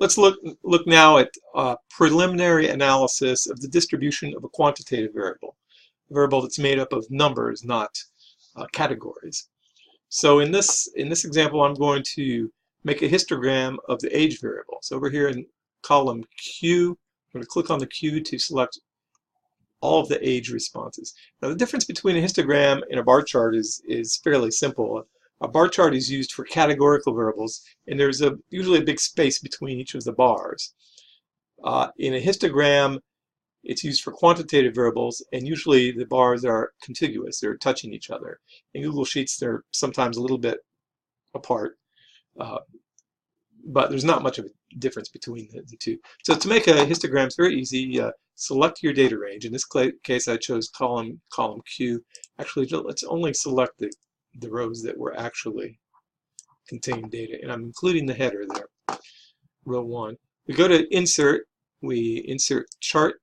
Let's look now at preliminary analysis of the distribution of a quantitative variable, a variable that's made up of numbers, not categories. So in this example, I'm going to make a histogram of the age variable. So over here in column Q, I'm going to click on the Q to select all of the age responses. Now the difference between a histogram and a bar chart is fairly simple. A bar chart is used for categorical variables, and there's usually a big space between each of the bars. In a histogram, it's used for quantitative variables, and usually the bars are contiguous, they're touching each other. In Google Sheets, they're sometimes a little bit apart, but there's not much of a difference between the two. So to make a histogram, it's very easy. Select your data range. In this case, I chose column Q. Actually, let's only select the rows that were actually contain data, and I'm including the header there, row 1. We go to Insert, we insert Chart,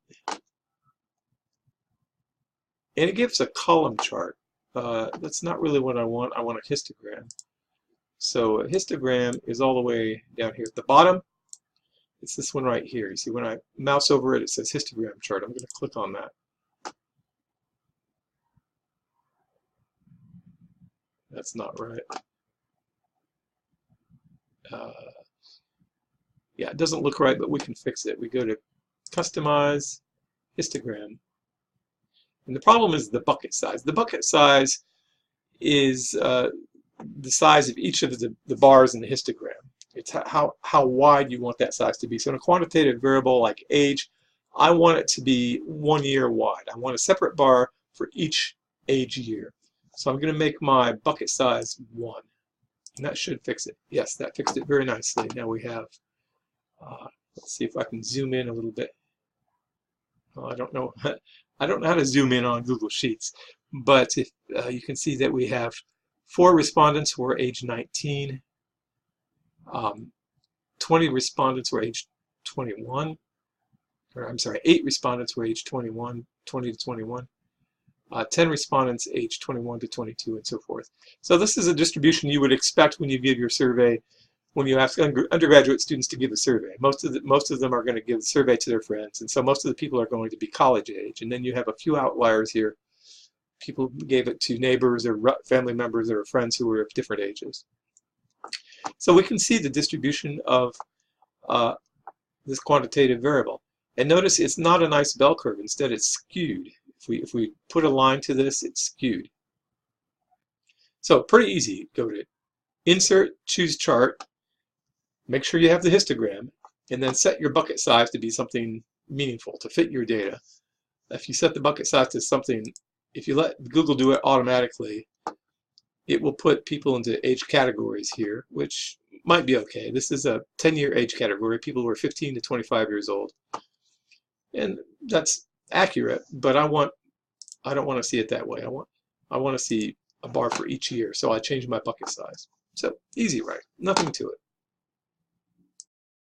and it gives a column chart. That's not really what I want. I want a histogram. So a histogram is all the way down here at the bottom. It's this one right here. You see, when I mouse over it, it says histogram chart. I'm going to click on that. That's not right. Yeah, it doesn't look right, but we can fix it. We go to Customize, Histogram. And the problem is the bucket size. The bucket size is the size of each of the bars in the histogram. It's how wide you want that size to be. So in a quantitative variable like age, I want it to be 1 year wide. I want a separate bar for each age year. So I'm going to make my bucket size 1. And that should fix it. Yes, that fixed it very nicely. Now we have, let's see if I can zoom in a little bit. Well, I don't know. I don't know how to zoom in on Google Sheets, but if you can see that we have 4 respondents who are age 19, 20 respondents were age 21, or I'm sorry, 8 respondents were age 21, 20 to 21, 10 respondents age 21 to 22, and so forth. So this is a distribution you would expect when you give your survey, when you ask undergraduate students to give a survey. Most of them are going to give the survey to their friends, and so most of the people are going to be college age. And then you have a few outliers here. People gave it to neighbors or family members or friends who were of different ages. So we can see the distribution of this quantitative variable. And notice it's not a nice bell curve. Instead, it's skewed. If we put a line to this, it's skewed. So pretty easy. Go to Insert, choose Chart, make sure you have the histogram, and then set your bucket size to be something meaningful, to fit your data. If you set the bucket size to something, if you let Google do it automatically, it will put people into age categories here, which might be okay. This is a 10-year age category, people who are 15 to 25 years old. And that's accurate, but I don't want to see it that way. I want to see a bar for each year, so I change my bucket size. So easy, right? Nothing to it.